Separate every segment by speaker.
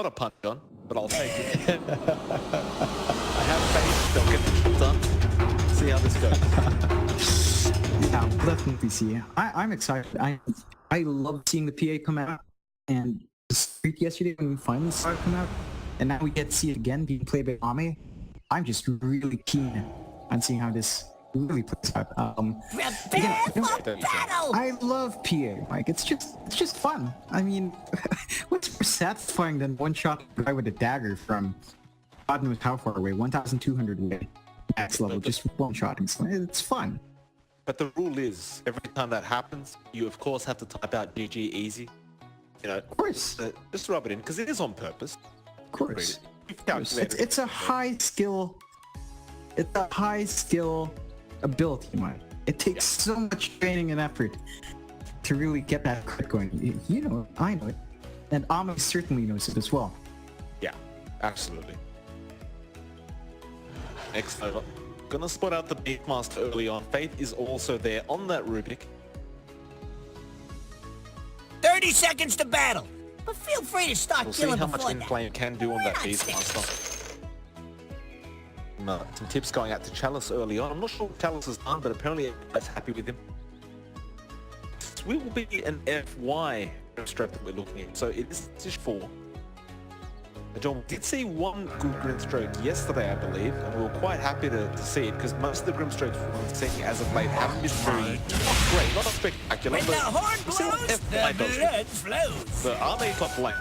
Speaker 1: a punt, John, but I'll take it. I have faith they'll get the job done. See how this goes.
Speaker 2: Yeah, we'll definitely see. I'm excited. I love seeing the PA come out, and the streak yesterday when we finally saw it come out, and now we get to see it again being played by Ame. I'm just really keen on seeing how this really plays out. Again, I love PA, Mike. It's just fun. I mean, what's more satisfying than one shot a guy with a dagger from God knows how far away, 1,200 away, max level, just one shot. It's fun.
Speaker 1: But the rule is, every time that happens, you of course have to type out GG easy. You know,
Speaker 2: of course.
Speaker 1: Just rub it in, because it is on purpose.
Speaker 2: Of course. It's a high skill. It's a high skill ability, Mike. It takes so much training and effort to really get that crit going. You know it, I know it, and Ame certainly knows it as well.
Speaker 1: Yeah, absolutely. Next over. Gonna spot out the Beatmaster early on. Faith is also there on that Rubik.
Speaker 3: 30 seconds to battle, but feel free to start
Speaker 1: We'll see
Speaker 3: killing
Speaker 1: how much
Speaker 3: before that.
Speaker 1: Inflame can do on that Beatmaster. No, some tips going out to Chalice early on. I'm not sure what Chalice has done, but apparently everybody's happy with him. This will be an FY stroke that we're looking at. So it is Tish 4. John, we did see one good Grimstroke yesterday, I believe, and we were quite happy to see it, because most of the Grimstrokes we've seen as of late haven't been very great, not spectacular,
Speaker 3: When
Speaker 1: but
Speaker 3: the horn
Speaker 1: we'll see what
Speaker 3: blows,
Speaker 1: FY
Speaker 3: the
Speaker 1: does.
Speaker 3: blood flows.
Speaker 1: So Ame top lane,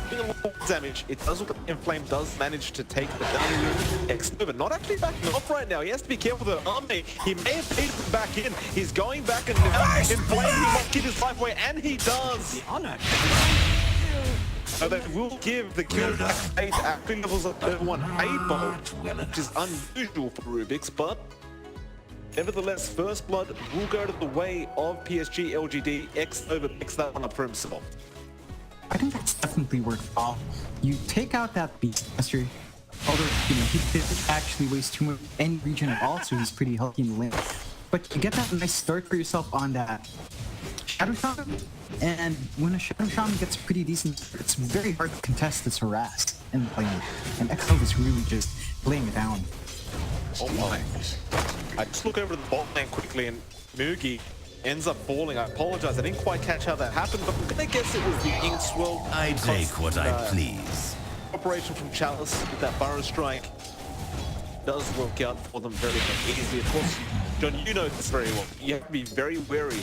Speaker 1: doing a lot of damage. It does look like Inflame does manage to take the down X-Nova, not actually backing off right now. He has to be careful that Ame, he may have paid him back in. He's going back and now Inflame, he might get his life away, and he does. So they will give the kill back Faith actually levels up 31 8-ball, which is unusual for Rubik's, but nevertheless, First Blood will go to the way of PSG LGD. X-Nova picks that one up for himself.
Speaker 2: I think that's definitely worthwhile. You take out that Beastmaster, although he didn't actually waste too much any region at all, so he's pretty healthy in the lane. But you get that nice start for yourself on that Shadow Shaman, and when a Shadow Shaman gets pretty decent, it's very hard to contest this harassed in the lane, and XL is really just laying it down.
Speaker 1: Oh my. I just look over to the bot lane quickly, and Mugi ends up falling. I apologize, I didn't quite catch how that happened, but I'm gonna guess it was the Ink Swirl.
Speaker 4: I take what I please.
Speaker 1: Operation from Chalice with that Burrow Strike does work out for them very, very easily. Of course, John, you know this very well. You have to be very wary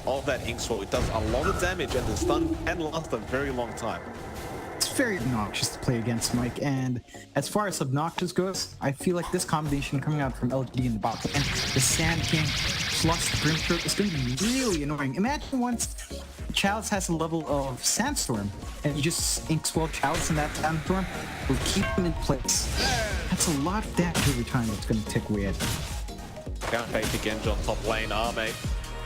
Speaker 1: of that Ink Swirl. It does a lot of damage, and the stun can last a very long time.
Speaker 2: It's very obnoxious to play against, Mike, and as far as obnoxious goes, I feel like this combination coming out from LGD in the bot lane, the Sand King plus the Grimstroke, is going to be really annoying. Imagine once Chalice has a level of Sandstorm, and you just Ink Swirl Chalice in that Sandstorm, will keep him in place. That's a lot of damage every time that's going to tick away at him.
Speaker 1: Count Faith again, John, top lane, Ame.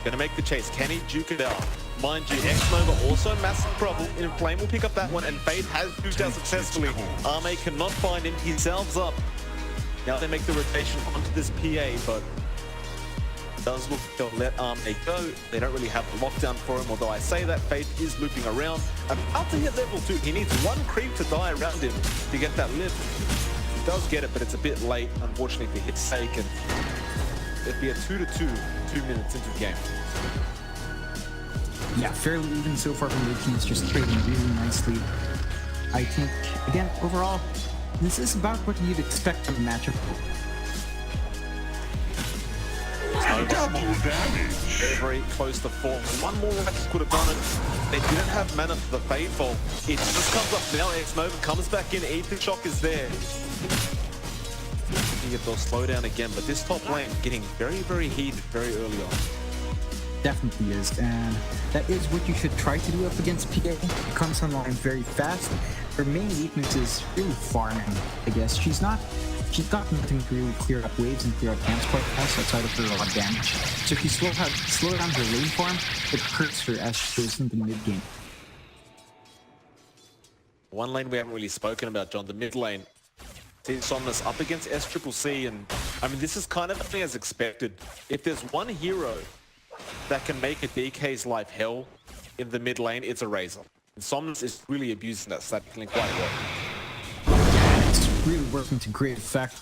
Speaker 1: Gonna make the chase. Can he juke it out? Mind you, X-Nova also massive trouble. Inflame will pick up that one, and Faith has juked out successfully. Ame cannot find him. He salves up. Now they make the rotation onto this PA, but it does look they'll let Ame go. They don't really have a lockdown for him, although I say that Faith is looping around. About to hit level 2. He needs one creep to die around him to get that lift. He does get it, but it's a bit late, unfortunately, for his sake, and it'd be a 2-2, 2 minutes into the game.
Speaker 2: Yeah, fairly even so far from the teams, just trading really nicely. I think, again, overall, this is about what you'd expect from a matchup.
Speaker 4: Double damage.
Speaker 1: Very close to 4. One more Ratchet could have done it. They didn't have mana for the Fateful. It just comes up now. X-Nova comes back in. Ether Shock is there. They'll slow down again, but this top lane getting very, very heated very early on.
Speaker 2: Definitely is, and that is what you should try to do up against PA. It comes online very fast. Her main weakness is really farming, I guess. She's got nothing to really clear up waves and clear up camps quite fast outside of her a lot of damage. So if you slow down her lane farm, it hurts her as she goes into the mid game.
Speaker 1: One lane we haven't really spoken about, John, the mid lane. Somnus up against SCCC, and I mean, this is kind of as expected. If there's one hero that can make a DK's life hell in the mid lane, it's a Razor. Somnus is really abusing that stat killing quite well.
Speaker 2: It's really working to great effect.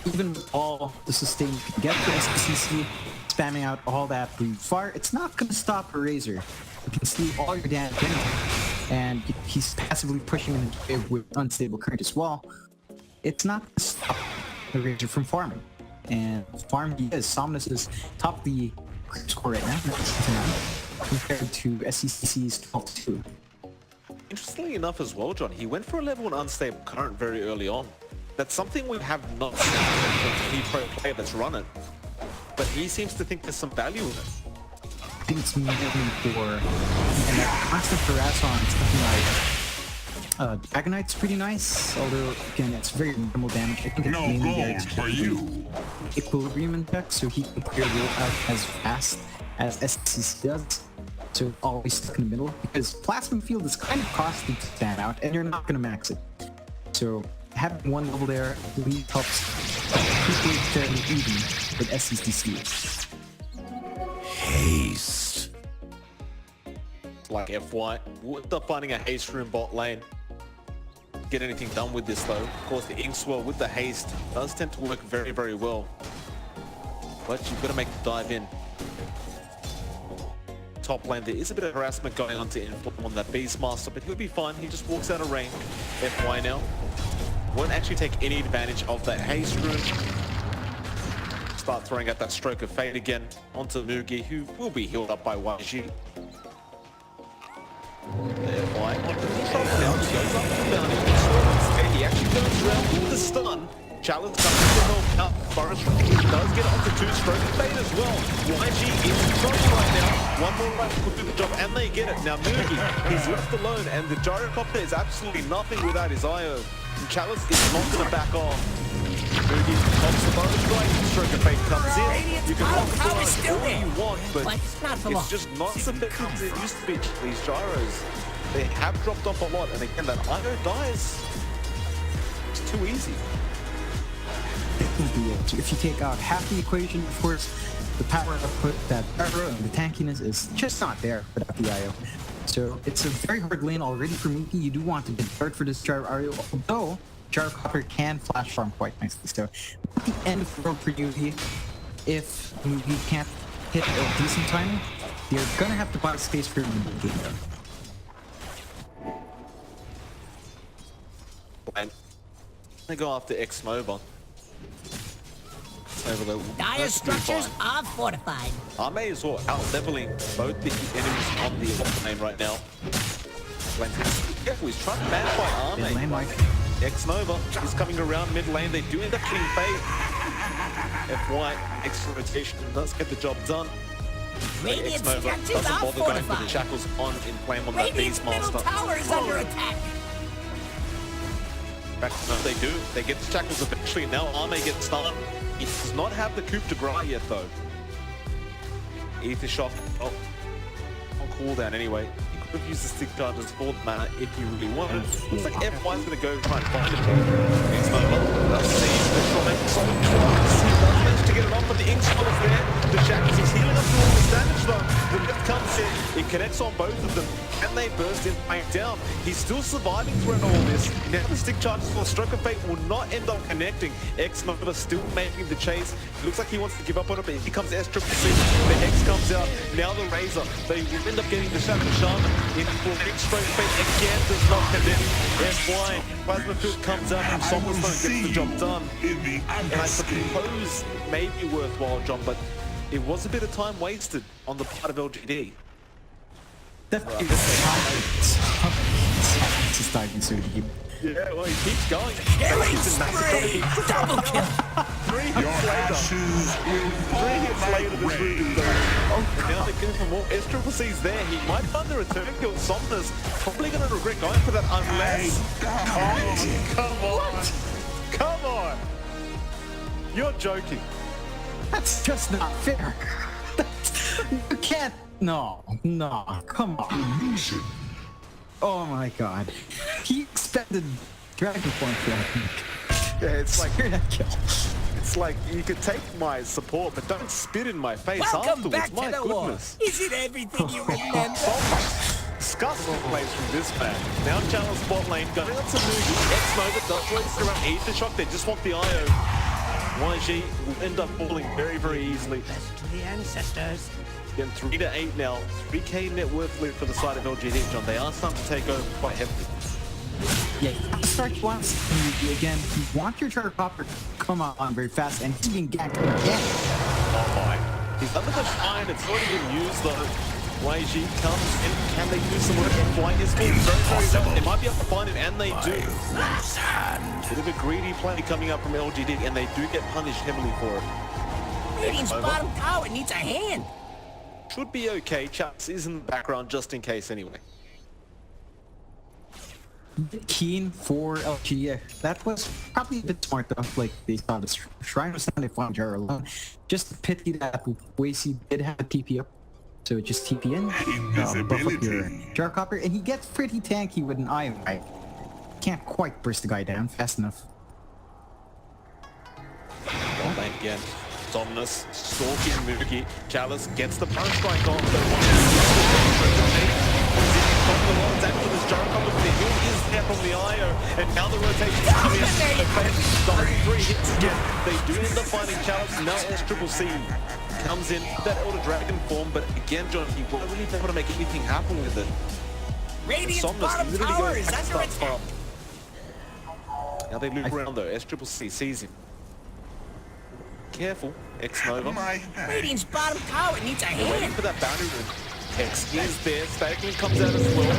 Speaker 2: Even with all the sustain you can get for SPCC, spamming out all that blue fire, it's not going to stop a Razor. You can steal all your damage anytime. And he's passively pushing in the wave with unstable current as well. It's not going to stop the Razor from farming. And farm he is. Somnus is top of the score right now, compared to SCCC's 12-2.
Speaker 1: Interestingly enough as well, John, he went for a level 1 unstable current very early on. That's something we have not seen from any pro player that's run it. But he seems to think there's some value in it.
Speaker 2: I think it's mainly for, and that constant harass on something like Dragonite's pretty nice, although again it's very minimal damage. I think it's mainly there to equilibrium index, so he can clear the out as fast as SCC does. So always stuck in the middle, because Plasma Field is kind of costly to stand out, and you're not going to max it. So having one level there, I believe, helps keep it fairly even with SCC.
Speaker 4: Haste.
Speaker 1: Like FY, we'll end up finding a haste room bot lane. Get anything done with this though. Of course, the Ink Swirl with the haste does tend to work very, very well. But you've got to make the dive in. Top lane, there is a bit of harassment going on to inflict on that Beastmaster, but he'll be fine. He just walks out of range. FY now. Won't actually take any advantage of that haste room. Start throwing out that Stroke of Fate again onto NewBee, who will be healed up by YG. FY onto the top now. He goes up and down. He actually goes around with the stun. Challenge comes to help out. Forest does get onto 2 Stroke of Fate as well. YG is in trouble right now. One more right will do the job, and they get it. Now NewBee, he's left alone, and the Gyrocopter is absolutely nothing without his IO. And Chalice is not going to back off. NewBee pops the bonus strike, Stroke of Fate comes in. You can lock the bonus all you want, but it's just not as effective as it used to be. These gyros, they have dropped off a lot, and again, that IO dies. It's too easy.
Speaker 2: If you take out half the equation, of course, the power output, that arrow, and the tankiness is just not there without the IO. So it's a very hard lane already for NewBee. You do want to get hard for this Gyro IO, although Gyrocopter can flash farm quite nicely. So at the end of the world for NewBee, if NewBee can't hit a decent timing, you're gonna have to buy space for the game.
Speaker 1: They go after X-Nova.
Speaker 3: Dire structures are fortified.
Speaker 1: Ame as well, out-leveling both the enemies on the off lane right now. Careful, he's trying to ban by Ame. X-Nova is coming around mid lane. They do end up killing Fade. FY, extra rotation does get the job done. X-Nova doesn't bother going for the shackles on in flame on that Beastmaster.
Speaker 3: Tower is under attack.
Speaker 1: Back to they do. They get the shackles eventually. Now Ame gets stunned. He does not have the coup de grace yet though. Ether Shock, on cooldown anyway. He could have used the stick charges for the mana if he really wanted. Looks like FY's gonna go try and find it. It's over. Let's see the Tromek solid twice. He does manage to get it off, but the Ink Swirl is there. The shackles, he's healing up to all this damage though. The lift comes in, it connects on both of them, and they burst in back down. He's still surviving through all this. Now the stick charges for Stroke of Fate will not end up connecting. X-Nova still making the chase. It looks like he wants to give up on it, but here comes S-Triple-C. The Hex comes out. Now the Razor. They will end up getting the Shadow Shaman in for Stroke of Fate again does not connect. FY, Plasma Field comes out from Somnus and gets the job done. And I suppose maybe worthwhile, John, but it was a bit of time wasted on the part of LGD.
Speaker 2: Definitely. It's starting so deep.
Speaker 1: Yeah, well, he keeps going.
Speaker 3: Killing spree! Double kill!
Speaker 1: 3 hits later. 3 hits later, this route is done. And now they're going for more. S-Triple-C's there. He might find the return kill. Somnus probably going to regret going for that unless... Oh, come on. What? Come on. You're joking.
Speaker 2: That's just not fair. You can't. No, come on. Oh my god. He expected Dragon Form for that.
Speaker 1: Yeah, it's like it's like you could take my support, but don't spit in my face
Speaker 3: Welcome
Speaker 1: afterwards.
Speaker 3: back
Speaker 1: My
Speaker 3: to the
Speaker 1: goodness.
Speaker 3: war. Is it everything you remember?
Speaker 1: disgusting plays from this man. Now challenge bot lane, going on to NewBee. X-Nova does waste around Aether They just want the IO. YG will end up falling very, very easily.
Speaker 3: Best to the ancestors.
Speaker 1: Getting 3 to 8 now. 3k net worth lead for the side of LGD, John. They are starting to take over quite heavily.
Speaker 2: Yeah, start once again. You want your Charcopter to come on very fast, and he's being ganked again.
Speaker 1: Oh my. He's under the shine. It's already been used though. YG comes in. Can they do some work? Flying his speed very, very well. They might be able to find him, and they do. Bit of a greedy play coming up from LGD, and they do get punished heavily for it.
Speaker 3: Radiant's bottom tower needs a hand.
Speaker 1: Should be okay. Chaps is in the background just in case anyway.
Speaker 2: Keen for LGD. That was probably a bit smart though. Like they saw the Shrine was not flying Jar alone. Just a pity that Wasey did have a TP up. So just TP in, buff up your Jarcopter, and he gets pretty tanky with an Iron. I can't quite burst the guy down fast enough.
Speaker 1: Well, thank again. Somnus, stalking Mookie. Chalice gets the punch strike off. This Jarcopter with the heal is there from the IO, and now the rotation is coming up. Starting 3 hits again. They do end up finding Chalice. Now S-Triple-C comes in that Elder Dragon form, but again, John, he won't really be able to make anything happen with it.
Speaker 3: Radiant's bottom tower is under attack.
Speaker 1: Now they loop around though. S-Triple-C sees him. Careful, X-Nova.
Speaker 3: Radiant's bottom tower needs a
Speaker 1: Waiting
Speaker 3: hand.
Speaker 1: for that boundary room. X is there. Staggering comes out as well. Not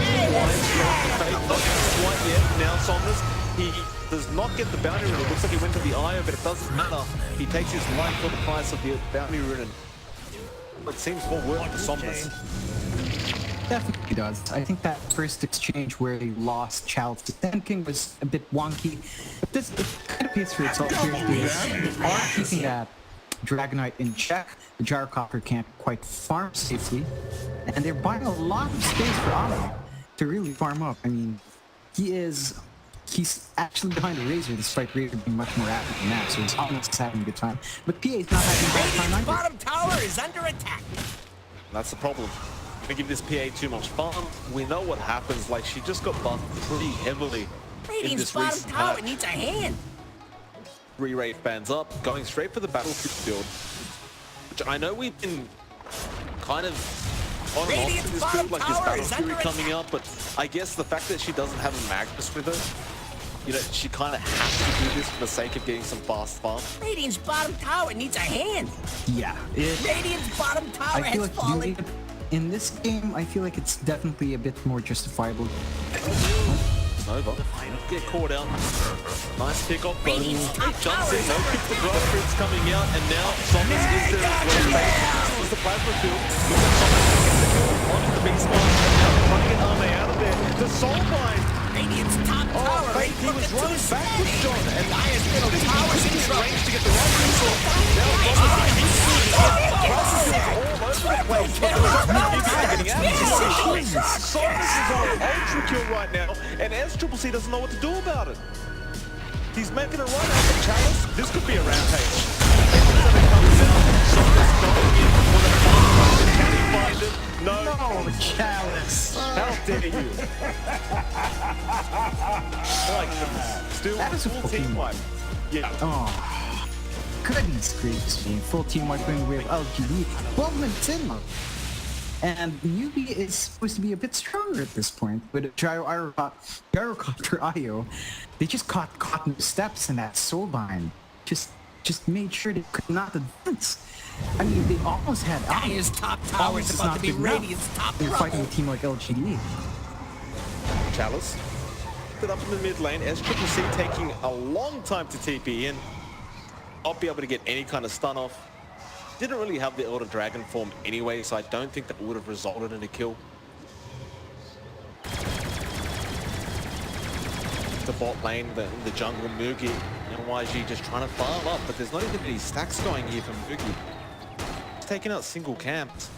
Speaker 1: quite yet. Now Somnus, he does not get the boundary rune. It looks like he went to the IO, but it doesn't matter. He takes his life for the price of the boundary rune. It seems more worth for Somnus.
Speaker 2: Definitely does. I think that first exchange where they lost Chalice to Sand King was a bit wonky. But this kind of pays for itself here. They are keeping that Dragonite in check. The Gyrocopter can't quite farm safely. And they're buying a lot of space for Ame to really farm up. I mean, he's actually behind the Razor, despite Razor being much more active than that, so he's almost having a good time. But PA is not having a bad time
Speaker 3: Radiant's
Speaker 2: either.
Speaker 3: bottom tower is under attack.
Speaker 1: That's the problem. We give this PA too much fun. We know what happens. Like, she just got buffed pretty heavily in
Speaker 3: Radiant's
Speaker 1: this
Speaker 3: bottom
Speaker 1: recent
Speaker 3: tower
Speaker 1: patch.
Speaker 3: needs a hand.
Speaker 1: Re-rate fans up, going straight for the battlefield build. Which I know we've been kind of on and off with this build, like this Battle Fury coming out, but I guess the fact that she doesn't have a Magnus with her, you know, she kind of has to do this for the sake of getting some fast farm.
Speaker 3: Radiant's bottom tower needs a hand.
Speaker 2: Yeah.
Speaker 3: Radiant's bottom tower
Speaker 2: I feel
Speaker 3: has
Speaker 2: like
Speaker 3: fallen.
Speaker 2: in this game, I feel like it's definitely a bit more justifiable.
Speaker 1: Nova, get caught out. Nice pick off, but
Speaker 3: Radiant's top
Speaker 1: jumps
Speaker 3: tower
Speaker 1: in,
Speaker 3: is
Speaker 1: no
Speaker 3: under
Speaker 1: kick the
Speaker 3: attack.
Speaker 1: drop troops coming out, and now Somnus is there as well. This is the plasma field. Look at Somnus gets the kill onto the beast bomb, and now they're trying to get Ame out of there. The soul bind.
Speaker 3: Radiant's top tower.
Speaker 1: Fate, he was running backwards, John, and
Speaker 3: Dire's middle tower is in
Speaker 1: in
Speaker 3: trouble.
Speaker 1: range to get the right resource. Now Somnus is all over the place, but the getting out of the Somnus is on an ultra kill right now, and S-Triple-C doesn't know what to do about it. He's making a run out of Chalice. This could be a rampage. Comes out, Somnus going in for the fast. Can he find it? No.
Speaker 2: Oh, Chalice!
Speaker 1: How dare you? Like, still
Speaker 2: That is a
Speaker 1: full
Speaker 2: fucking
Speaker 1: team wipe. Yeah.
Speaker 2: Oh, goodness gracious me. Full team wipe going with LGD. 12 minutes in. And NewBee is supposed to be a bit stronger at this point. With a Gyrocopter IO, they just caught in the steps in that soulbind. Just made sure they could not advance. I mean, they almost had
Speaker 3: Dire's top tower is about to be Radiant's top
Speaker 2: They're
Speaker 3: trouble.
Speaker 2: fighting a team like LGD.
Speaker 1: Chalice. Put up in the mid lane. S-Triple-C taking a long time to TP in. Not be able to get any kind of stun off. Didn't really have the Elder Dragon form anyway, so I don't think that would have resulted in a kill. The bot lane, the jungle, Moogie, and YG just trying to farm up, but there's not even any stacks going here from Moogie. He's taking out single camps.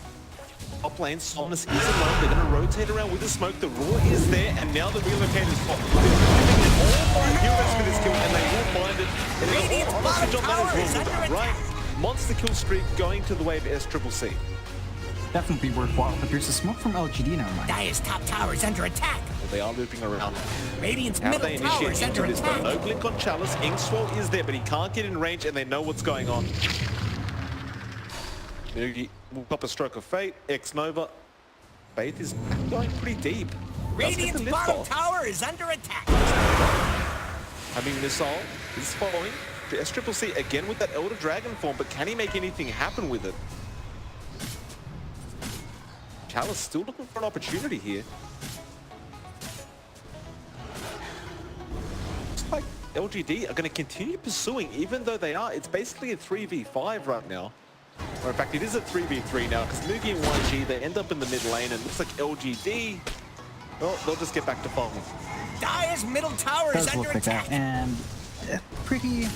Speaker 1: Top lane, Somnus is alone. They're going to rotate around with the smoke. The roar is there, and now the relocator's pop. They're giving it all 5 heroes for this kill, and they will find it. And
Speaker 3: Radiant's
Speaker 1: honestly,
Speaker 3: bottom
Speaker 1: John, that
Speaker 3: tower
Speaker 1: is
Speaker 3: is
Speaker 1: well
Speaker 3: under
Speaker 1: done, right? Monster kill streak going to the way of S-Triple-C.
Speaker 2: definitely worthwhile, but there's a smoke from LGD now, Mike.
Speaker 3: Dire's top tower is under attack.
Speaker 1: Well, they are looping around.
Speaker 3: Radiant's
Speaker 1: How
Speaker 3: middle
Speaker 1: they
Speaker 3: tower
Speaker 1: initiate
Speaker 3: is
Speaker 1: into
Speaker 3: under
Speaker 1: this, though.
Speaker 3: attack.
Speaker 1: No blink on Chalice. Inkswell is there, but he can't get in range, and they know what's going on. Noogie will pop a stroke of fate. X-Nova. Faith is going pretty deep.
Speaker 3: Radiant's bottom tower is under attack.
Speaker 1: Having Missile is following. The SCCC again with that Elder Dragon form, but can he make anything happen with it? Chalice still looking for an opportunity here. Looks like LGD are going to continue pursuing, even though they are. It's basically a 3v5 right now. Or in fact, it is a 3v3 now, because Noogie and YG, they end up in the mid lane, and it looks like LGD, well, they'll just get back to farming.
Speaker 3: Dire's middle tower is
Speaker 2: Does
Speaker 3: under
Speaker 2: look like
Speaker 3: attack.
Speaker 2: that, and pretty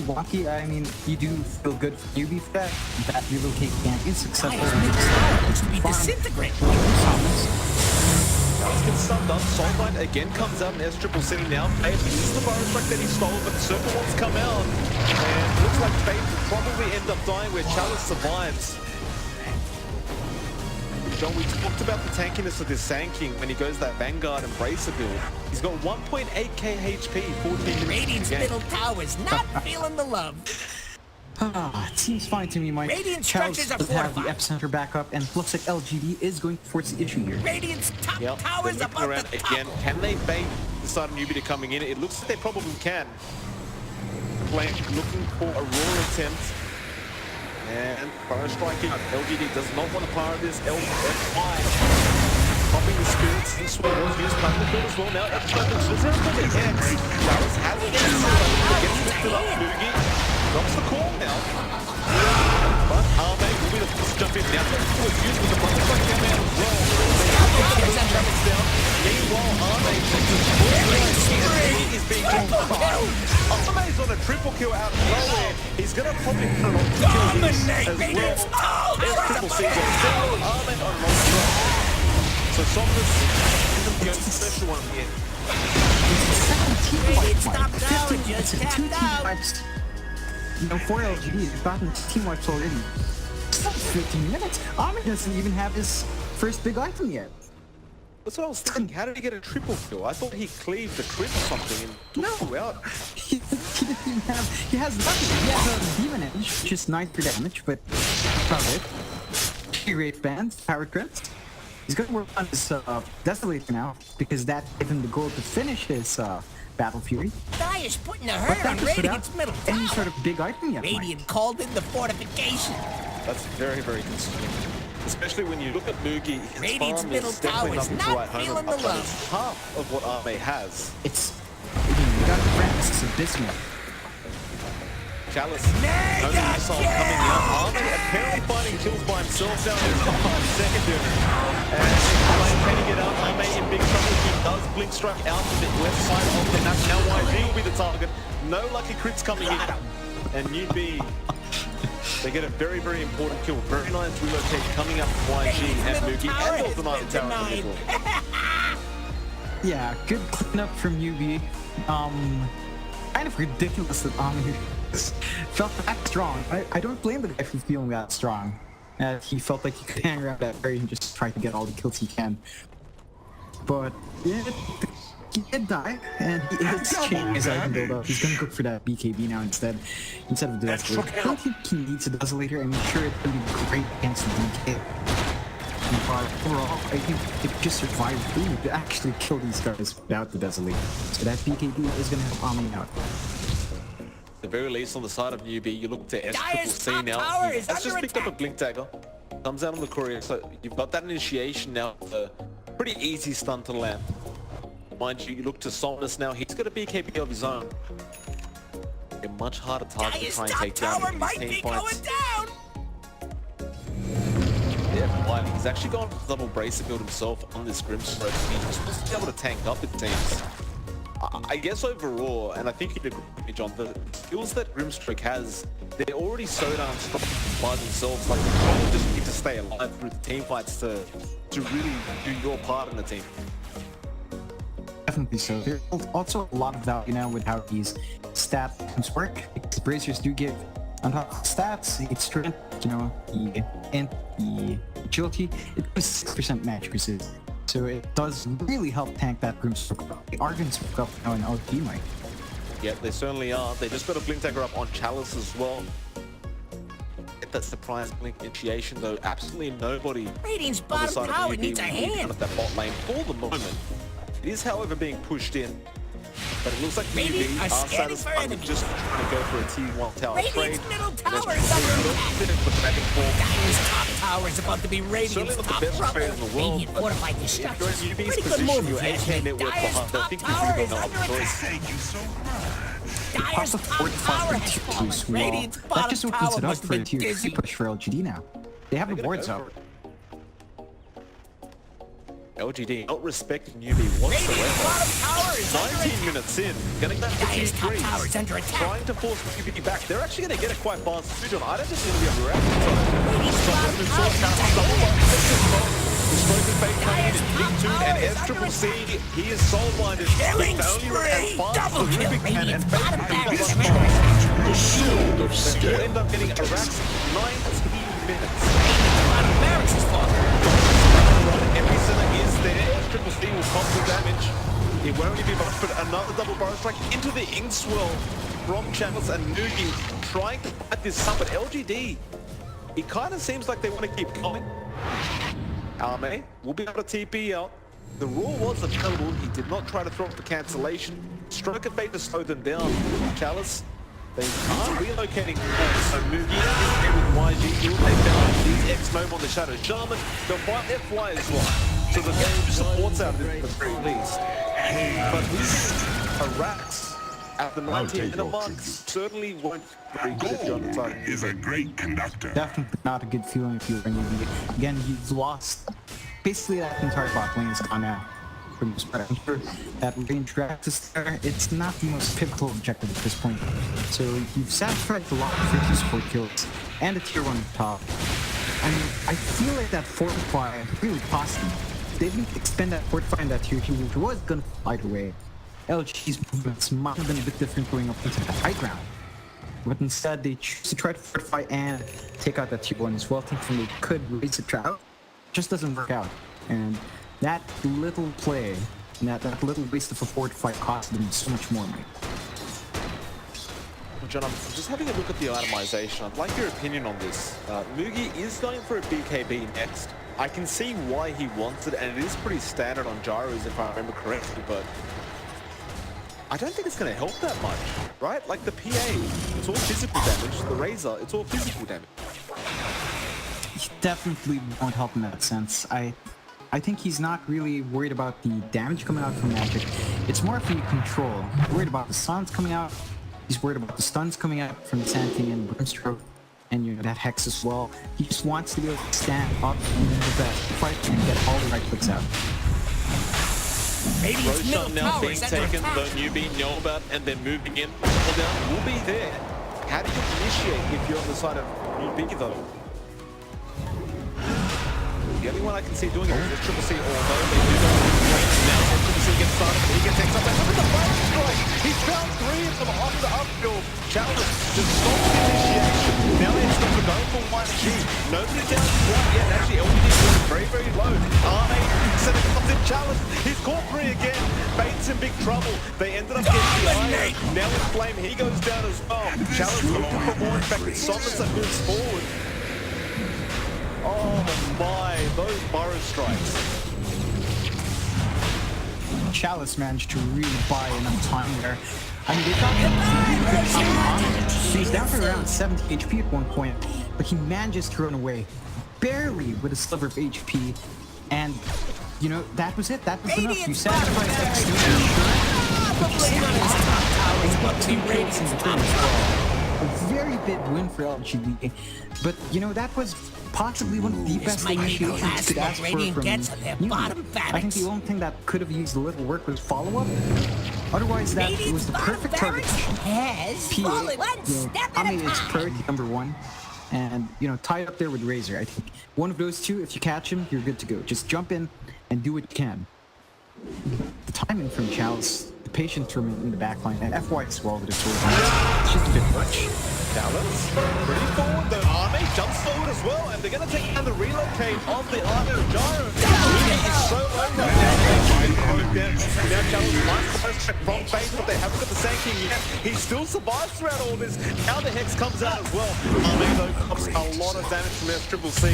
Speaker 2: wonky. I mean, you do feel good for NewBee for that. That relocate camp is successful.
Speaker 3: Dire's middle tower looks to be disintegrated.
Speaker 1: Chalice gets stunned up. Soulbind again comes out in SCCC now. Faith uses the Virus Strike that he stole, but the Circle Ones come out. And looks like Faith will probably end up dying where Chalice survives. John, we talked about the tankiness of this Sand King when he goes that Vanguard Embracer build. He's got 1.8k HP, 14 minutes
Speaker 3: Radiant's
Speaker 1: in the game.
Speaker 3: middle tower is not feeling the love.
Speaker 2: It seems fine to me, Mike.
Speaker 3: Radiant
Speaker 2: Chalice
Speaker 3: structures are
Speaker 2: does have the
Speaker 3: fortified.
Speaker 2: epicenter backup, and looks like LGD is going to force the issue here.
Speaker 3: Radiant's top
Speaker 1: Yep,
Speaker 3: tower
Speaker 1: they're
Speaker 3: is
Speaker 1: looking
Speaker 3: above
Speaker 1: around
Speaker 3: the top.
Speaker 1: again. Can they bait the side of NewBee to coming in? It looks like they probably can. Flame looking for a raw attempt. And Fire striking. LGD does not want to power this. F5. Popping the spirits. This one was used by the field as well. Now F5 is around for the X. Chalice has it. Gets lifted up. Noogie drops the call now. But Arme will be the first to jump in. Now that's what it's used with the button strike come out as well. Down. Meanwhile, Arme is being killed. Arme's on a triple kill out of nowhere. He's going to probably put it on to kill these as well. Triple C still Arme on one strike. So Somnus isn't the only special one here.
Speaker 3: Radiant's top tower
Speaker 2: It's
Speaker 3: just
Speaker 2: two team
Speaker 3: tapped out.
Speaker 2: wipes. You know, 4 LGD, they've gotten team wipes already. It's not 15 minutes. Armin doesn't even have his first big item yet.
Speaker 1: That's what I was thinking. How did he get a triple kill? I thought he cleaved the crit or something and took you out.
Speaker 2: He didn't even have, he has nothing. He has a Demon Edge, which is 9 for damage, but that's about it. 3 Wraith Bands, Power Crest. He's going to work on his Desolator now, because that gave him the goal to finish his Battle Fury.
Speaker 3: Dire's putting a
Speaker 2: But
Speaker 3: hurt
Speaker 2: that
Speaker 3: on
Speaker 2: just
Speaker 3: Radiant's
Speaker 2: without
Speaker 3: middle
Speaker 2: any
Speaker 3: tower.
Speaker 2: sort of big item yet, Mike.
Speaker 3: Radiant called in the fortification.
Speaker 1: That's very, very concerning. Especially when you look at Noogie, his
Speaker 3: Radiant's
Speaker 1: farm
Speaker 3: middle
Speaker 1: is definitely
Speaker 3: tower is
Speaker 1: nothing to
Speaker 3: not
Speaker 1: write home
Speaker 3: feeling
Speaker 1: about.
Speaker 3: the
Speaker 1: But
Speaker 3: love.
Speaker 1: it's half of what Arme has.
Speaker 2: It's, you got the friends, it's abysmal.
Speaker 1: Chalice, only missile coming out. Arme apparently finding kills by himself down in the secondary. And can he get out? Arme in big trouble. He does blink strike out to the left side of the map. Now YG will be the target. No lucky crits coming in. And NewBee, they get a very, very important kill. Very nice relocate coming up from YG and Noogie and all the Night Tower in the middle.
Speaker 2: Yeah, good cleanup from NewBee. Kind of ridiculous that Armin felt that strong. I don't blame the guy for feeling that strong. He felt like he could hang around that area and just try to get all the kills he can. But yeah, he did die, and he is changing his item build up. He's gonna go for that BKB now instead of the Desolator. I don't think he needs a Desolator. I'm sure it's gonna be great against the DK. But overall, I think if just survive through to actually kill these guys without the Desolator. So that BKB is gonna help Armin out.
Speaker 1: At the very least, on the side of NewBee, you look to
Speaker 3: Dire's
Speaker 1: SCCC
Speaker 3: top
Speaker 1: now.
Speaker 3: tower
Speaker 1: He
Speaker 3: is
Speaker 1: has just
Speaker 3: under
Speaker 1: picked up a
Speaker 3: attack.
Speaker 1: blink dagger. Comes out on the courier, so you've got that initiation now. A pretty easy stun to land. Mind you, you look to Somnus now. He's got a BKB of his own. A much harder target to
Speaker 3: Dire's
Speaker 1: try and
Speaker 3: top
Speaker 1: take down
Speaker 3: tower
Speaker 1: in these
Speaker 3: might
Speaker 1: team
Speaker 3: be
Speaker 1: fights.
Speaker 3: going down.
Speaker 1: Yeah, well, he's actually gone for the double bracer build himself on this Grimstroke. He's supposed to be able to tank up it teams. I guess overall, and I think you'd agree with me, John, the skills that Grimstroke has, they're already so darn strong by themselves. Like, you probably just need to stay alive through the team fights to really do your part in the team.
Speaker 2: Definitely so. There's also a lot of value now with how these stat items work. Because bracers do give On top of the stats, its strength, you know, the agility, it was 6% match precision. So it does really help tank that Grimstroke. The Argons pick up now in LGD, Mike.
Speaker 1: Yeah, they certainly are. They just got a Blink Dagger up on Chalice as well. Get that surprise Blink initiation though. Absolutely nobody
Speaker 3: Radiant's
Speaker 1: on the
Speaker 3: bottom
Speaker 1: side
Speaker 3: tower
Speaker 1: of
Speaker 3: needs a hand.
Speaker 1: of that bot lane for the moment. It is, however, being pushed in. But it looks like
Speaker 3: Radiant
Speaker 1: NewBee
Speaker 3: are
Speaker 1: are
Speaker 3: scanning for
Speaker 1: satisfied with
Speaker 3: enemies.
Speaker 1: just trying to go for a T1 tower trade.
Speaker 3: Radiant's middle
Speaker 1: And
Speaker 3: tower
Speaker 1: there's
Speaker 3: is under attack.
Speaker 1: a bit of back and forth.
Speaker 3: Dire's top tower is about to be Radiant's
Speaker 1: Certainly not the
Speaker 3: top
Speaker 1: best
Speaker 3: trouble.
Speaker 1: trade in the world,
Speaker 3: Radiant
Speaker 1: but
Speaker 3: fortified
Speaker 1: if you're
Speaker 3: destruction.
Speaker 1: in NewBee's
Speaker 3: Pretty good
Speaker 1: position,
Speaker 3: move,
Speaker 1: your AK
Speaker 3: Jasmine.
Speaker 1: network
Speaker 3: Dire's
Speaker 1: behind, I
Speaker 3: top
Speaker 1: think
Speaker 3: tower
Speaker 1: you've
Speaker 3: is
Speaker 1: got no
Speaker 3: under
Speaker 1: other choice.
Speaker 3: attack.
Speaker 4: Thank you so much.
Speaker 3: Dire's
Speaker 2: The
Speaker 3: top
Speaker 2: 45
Speaker 3: tower
Speaker 2: and
Speaker 3: has
Speaker 2: tier 2
Speaker 3: fallen.
Speaker 2: small.
Speaker 3: Radiant's
Speaker 2: That
Speaker 3: bottom
Speaker 2: just opens
Speaker 3: tower
Speaker 2: it up
Speaker 3: must have
Speaker 2: for a
Speaker 3: been
Speaker 2: tier 3
Speaker 3: dizzy.
Speaker 2: push for LGD now. They have the
Speaker 1: They're gonna
Speaker 2: boards
Speaker 1: go
Speaker 2: up.
Speaker 1: for it. LGD not respecting NewBee whatsoever.
Speaker 3: Radiant's bottom tower is under
Speaker 1: 19
Speaker 3: attack.
Speaker 1: minutes in, getting that to
Speaker 3: Dire's top
Speaker 1: T3s,
Speaker 3: tower is under attack.
Speaker 1: trying to force NewBee back. They're actually going to get a quite fast switch on. I don't think they're going to be able to react to it.
Speaker 3: Radiant's bottom
Speaker 1: The
Speaker 3: tower is under attack.
Speaker 1: Stroke and Fate coming in
Speaker 3: Dire's
Speaker 1: in
Speaker 3: top
Speaker 1: Big 2
Speaker 3: tower
Speaker 1: and
Speaker 3: is
Speaker 1: S
Speaker 3: under
Speaker 1: Triple C. He is soul-blinded.
Speaker 3: Killing
Speaker 1: He can only run as
Speaker 3: spree.
Speaker 1: fast
Speaker 3: Double
Speaker 1: as
Speaker 3: kill.
Speaker 1: NewBee can, and
Speaker 3: Radiant's
Speaker 1: Fate
Speaker 3: bottom
Speaker 1: has
Speaker 3: barracks
Speaker 1: got
Speaker 3: are under attack.
Speaker 4: The shield of
Speaker 1: They will
Speaker 4: steel.
Speaker 1: end up getting a Rax 19 minutes.
Speaker 3: Radiant's bottom barracks is falling.
Speaker 1: Every center is there. S Triple C will pop the damage. It won't only be much, but another double barrel strike into the ink swirl from Chalice and NewBee trying to fight this up. But LGD, it kind of seems like they want to keep going. Arme will be able to TP out. The Roar was available. He did not try to throw it for cancellation. Stroke of Fate to slow them down. Chalice, they are relocating. So NewBee is here with YG. He'll take down these X-Mome on the Shadow Shaman. They'll fight FY as well. So the game supports out of this at the very least. But a Rax at the 19-minute mark certainly won't be very good if you're on the
Speaker 4: Gold
Speaker 1: side.
Speaker 4: is a great conductor.
Speaker 2: Definitely not a good feeling if you're NewBee. Again, you've lost. Basically, that entire bot lane is gone now. For the most part. I'm sure that range Rax is there. It's not the most pivotal objective at this point. So you've sacrificed a lot for 2 support kills and a tier 1 top. I mean, I feel like that Fortify really cost them. They didn't expend that Fortify in that tier 2, which was gonna either way. LG's movements might have been a bit different going up into the high ground. But instead, they choose to try to Fortify and take out that tier 1 as well, thinking they could raise the trout. Just doesn't work out. And that little play, that little waste of a Fortify cost them so much more, mate.
Speaker 1: John, I'm just having a look at the itemization. I'd like your opinion on this. Mugi is going for a BKB next. I can see why he wants it, and it is pretty standard on gyros if I remember correctly, but I don't think it's going to help that much, right? Like the PA, it's all physical damage. The Razor, it's all physical damage.
Speaker 2: He definitely won't help in that sense. I think he's not really worried about the damage coming out from magic. It's more of the control. He's worried about the stuns coming out. He's worried about the stuns coming out from Santing and Brimstroke, and you know that Hex as well. He just wants to be able to stand up in that fight and get all the right clicks out.
Speaker 3: Radiant's middle
Speaker 1: Roshan now
Speaker 3: tower
Speaker 1: being
Speaker 3: is under
Speaker 1: taken,
Speaker 3: attack.
Speaker 1: though NewBee know about, and they're moving in. Well, down will be there. How do you initiate if you're on the side of NewBee, though? The only one I can see doing it is Triple C, although they do go to the range now. Triple C gets started, he gets X up, and look at the fire strike! He's found 3 of them off the upfield. Challenge just stops the initiation. Now it's got to go for 1G. Nobody down to 1 yet. Actually, LGD is going very, very low. Arne sending comes in Challenge. He's caught 3 again. Bates in big trouble. They ended up getting the iron. Now in Flame, he goes down as well. Challenge looking for more. In fact, it's Somers that moves forward. Oh my, those burrow strikes.
Speaker 2: Chalice managed to really buy enough time there. I mean, they got him really good time on it. He was down to around 70 HP at one point, but he manages to run away, barely with a sliver of HP, and, you know, that was it. That was enough. You sacrificed that a very big win for LGD, but, you know, that was possibly one of the best initiations you could ask for from NewBee. I think the only thing that could have used a little work was follow-up. Otherwise, that was the perfect target. PA, you know, Ami is priority number 1. And, you know, tied up there with Razor. I think one of those two, if you catch him, you're good to go. Just jump in and do what you can. The timing from Chalice the patience from in the backline, and FY as well that it's it's just a bit much.
Speaker 1: Dallas, pretty forward though. Army jumps forward as well, and they're going to take down the relocate of the Argo Gyro. So low right now. Now Challenge nice close check from Faith, but they haven't got the Sand King yet. He still survives throughout all this. Now the Hex comes out as well. Army though comes a lot of damage from their Triple C.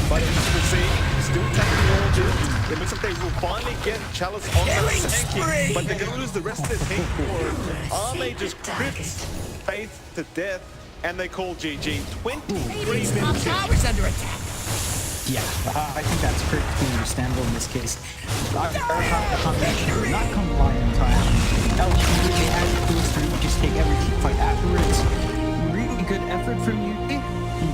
Speaker 1: But Triple C still taking all this. It looks like they will finally get Chalice on the Sand King, but they're going to lose the rest of their team for it. Army just crits Faith to death, and they call GG. 23
Speaker 3: Hades' top
Speaker 1: minutes.
Speaker 3: tower's under attack.
Speaker 2: Yeah, I think that's perfectly understandable in this case. Our combination did not come live in time. LGD, they had to go through, just take every team fight afterwards. Really good effort from you,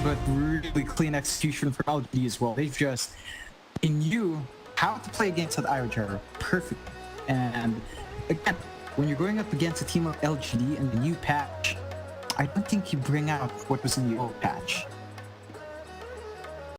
Speaker 2: but really clean execution from LGD as well. They knew how to play against that Iron Gyro perfect. And again, when you're going up against a team of LGD in the new patch, I don't think you bring out what was in the old patch.